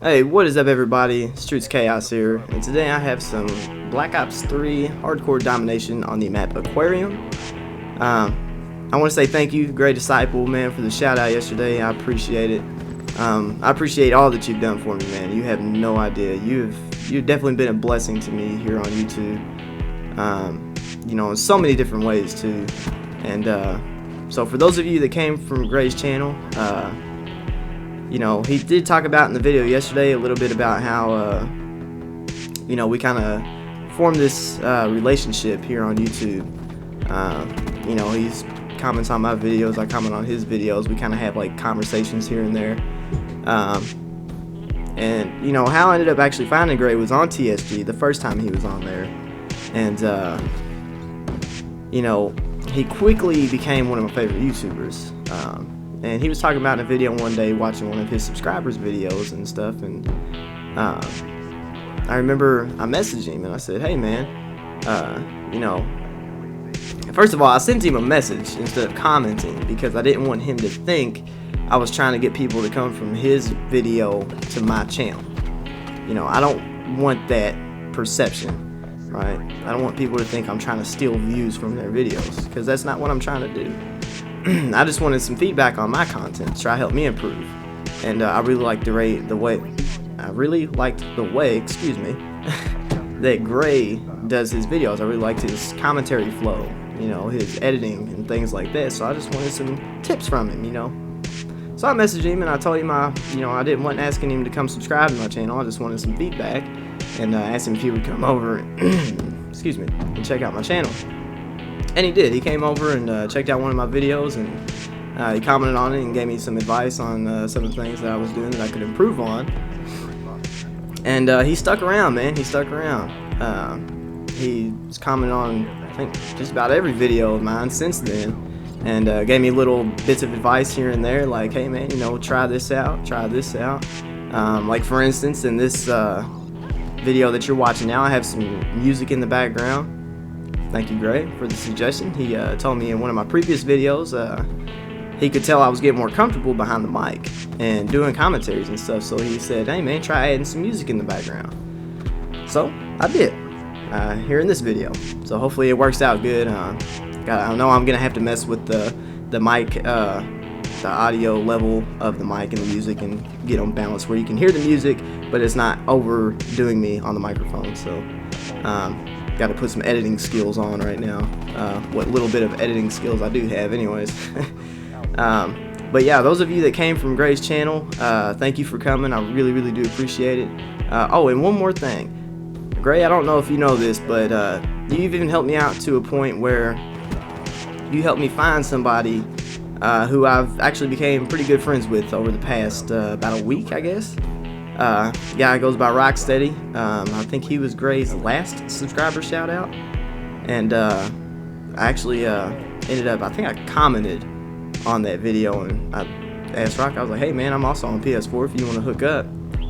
Hey, what is up everybody? Streets Chaos here, and today I have some Black Ops 3 Hardcore Domination on the map Aquarium. I want to say thank you, Grey Disciple, man, for the shout out yesterday. I appreciate it. I appreciate all that you've done for me, man. You have no idea. You've definitely been a blessing to me here on YouTube. You know, in so many different ways too. And so for those of you that came from Grey's channel, you know, he did talk about in the video yesterday a little bit about how, you know, we kind of formed this relationship here on YouTube. You know, he's comments on my videos, I comment on his videos. We kind of have like conversations here and there. And, you know, how I ended up actually finding Grey was on TSG the first time he was on there. And, you know, he quickly became one of my favorite YouTubers. And he was talking about in a video one day, watching one of his subscribers' videos and stuff, and I remember I messaged him and I said, hey man, you know, first of all, I sent him a message instead of commenting because I didn't want him to think I was trying to get people to come from his video to my channel. You know, I don't want that perception, right? I don't want people to think I'm trying to steal views from their videos, because that's not what I'm trying to do. I just wanted some feedback on my content to try to help me improve, and I really liked the way excuse me, that Grey does his videos. I really liked his commentary flow, you know, his editing and things like that. So I just wanted some tips from him, you know. So I messaged him and I told him I wasn't asking him to come subscribe to my channel. I just wanted some feedback, and asked him if he would come over and excuse me, and check out my channel. And he did. He came over and checked out one of my videos, and he commented on it and gave me some advice on some of the things that I was doing that I could improve on. And he stuck around, man. He stuck around. He's commented on, I think, just about every video of mine since then, and gave me little bits of advice here and there, like, hey man, you know, try this out, try this out. Like for instance, in this video that you're watching now, I have some music in the background. Thank you, Grey, for the suggestion. He told me in one of my previous videos he could tell I was getting more comfortable behind the mic and doing commentaries and stuff, so he said, hey man, try adding some music in the background. So I did here in this video. So hopefully it works out good. I know I'm gonna have to mess with the mic, the audio level of the mic and the music, and get them balanced where you can hear the music but it's not overdoing me on the microphone. So got to put some editing skills on right now, what little bit of editing skills I do have anyways. But yeah, those of you that came from Grey's channel, thank you for coming. I really do appreciate it. Oh, and one more thing, Grey, I don't know if you know this, but you've even helped me out to a point where you helped me find somebody who I've actually became pretty good friends with over the past about a week, I guess. Guy goes by Rocksteady. I think he was Grey's last subscriber shout out, and I actually ended up, I think I commented on that video, and I asked Rock, I was like, hey man, I'm also on PS4 if you want to hook up.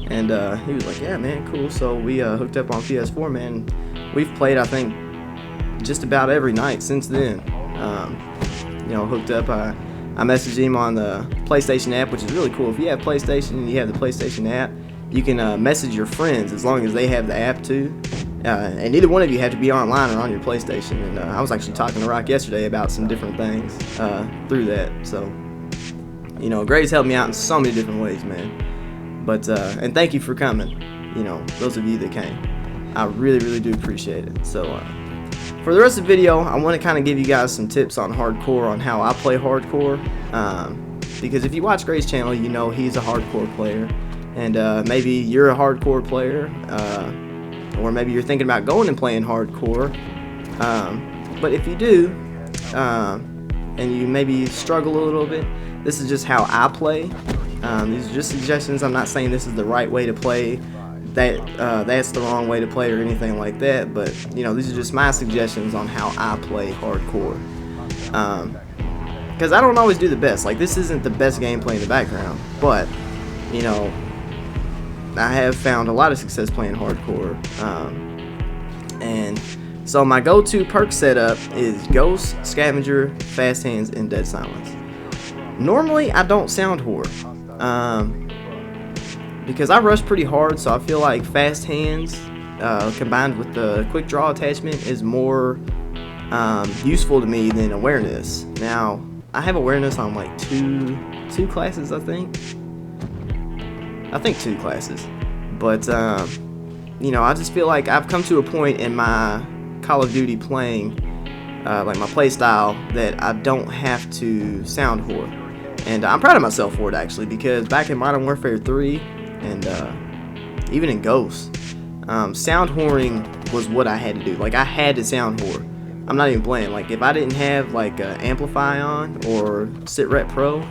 And he was like, yeah man, cool. So we hooked up on PS4, man. We've played, I think, just about every night since then. You know, hooked up. I messaged him on the PlayStation app, which is really cool. If you have PlayStation and you have the PlayStation app, you can message your friends as long as they have the app too. And neither one of you have to be online or on your PlayStation. And I was actually talking to Rock yesterday about some different things through that. So, you know, Grey's helped me out in so many different ways, man. But, and thank you for coming, you know, those of you that came. I really do appreciate it. So, for the rest of the video, I want to kind of give you guys some tips on hardcore, on how I play hardcore. Because if you watch Grey's channel, you know he's a hardcore player. And maybe you're a hardcore player, or maybe you're thinking about going and playing hardcore. But if you do, and you maybe struggle a little bit, this is just how I play. These are just suggestions. I'm not saying this is the right way to play, that's the wrong way to play or anything like that. But you know, these are just my suggestions on how I play hardcore. Because I don't always do the best. Like, this isn't the best gameplay in the background, but you know, I have found a lot of success playing hardcore. And so my go-to perk setup is Ghost, Scavenger, Fast Hands, and Dead Silence. Normally I don't sound whore, because I rush pretty hard, so I feel like fast hands combined with the quick draw attachment is more useful to me than awareness. Now, I have awareness on like two classes, I think 2 classes, but you know, I just feel like I've come to a point in my Call of Duty playing, like my play style, that I don't have to sound whore, and I'm proud of myself for it actually, because back in Modern Warfare 3 and even in Ghost, sound whoring was what I had to do. Like, I had to sound whore. I'm not even playing. Like, if I didn't have like Amplify on or SitRep Pro,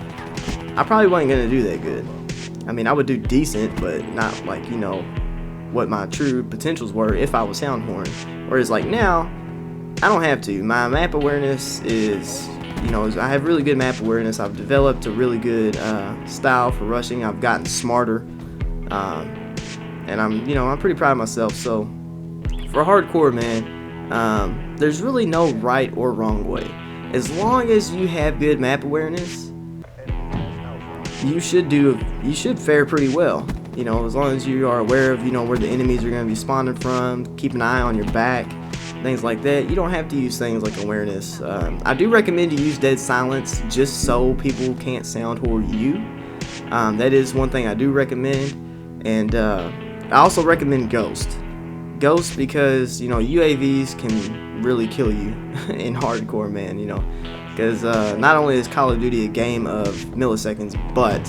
I probably wasn't gonna do that good. I mean, I would do decent, but not like, you know, what my true potentials were if I was sound whoring. Whereas like now, I don't have to. My map awareness is, you know, I have really good map awareness. I've developed a really good style for rushing. I've gotten smarter, and I'm pretty proud of myself. So for hardcore, man, there's really no right or wrong way. As long as you have good map awareness, you should fare pretty well. You know, as long as you are aware of, you know, where the enemies are going to be spawning from, keep an eye on your back, things like that. You don't have to use things like awareness. I do recommend you use dead silence just so people can't sound whore you. That is one thing I do recommend. And I also recommend Ghost because, you know, UAVs can really kill you in hardcore, man, you know, because not only is Call of Duty a game of milliseconds, but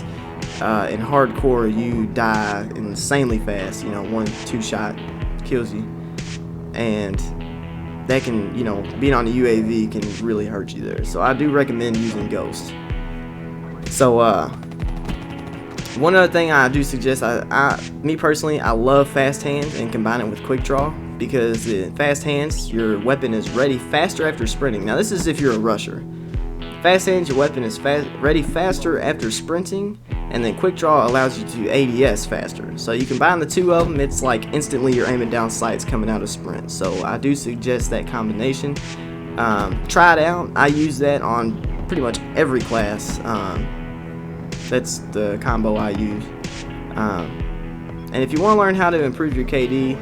in hardcore you die insanely fast. You know, 1-2 shot kills you, and that can, you know, being on the UAV can really hurt you there. So I do recommend using Ghost. So one other thing I do suggest, me personally, I love fast hands and combine it with quick draw, because in fast hands your weapon is ready faster after sprinting. Now this is if you're a rusher. Fast hands, your weapon is ready faster after sprinting, and then quick draw allows you to ADS faster. So you combine the two of them, it's like instantly you're aiming down sights coming out of sprint. So I do suggest that combination. Try it out. I use that on pretty much every class. That's the combo I use. And if you want to learn how to improve your KD,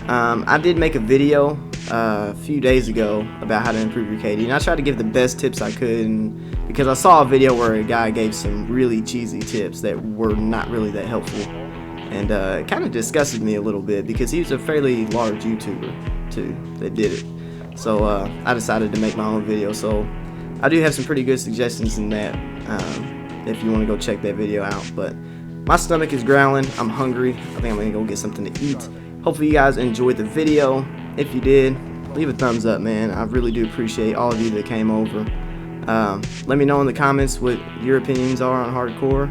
I did make a video a few days ago about how to improve your KD, and I tried to give the best tips I could, and because I saw a video where a guy gave some really cheesy tips that were not really that helpful, and it kind of disgusted me a little bit, because he was a fairly large YouTuber too that did it. So I decided to make my own video. So I do have some pretty good suggestions in that, if you want to go check that video out. But my stomach is growling, I'm hungry, I think I'm gonna go get something to eat. Hopefully you guys enjoyed the video. If you did, leave a thumbs up, man. I really do appreciate all of you that came over. Let me know in the comments what your opinions are on hardcore,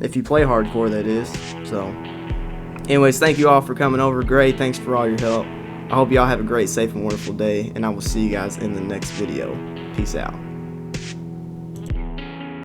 if you play hardcore, that is. So anyways, thank you all for coming over. Great, thanks for all your help. I hope y'all have a great, safe, and wonderful day, and I will see you guys in the next video. Peace out.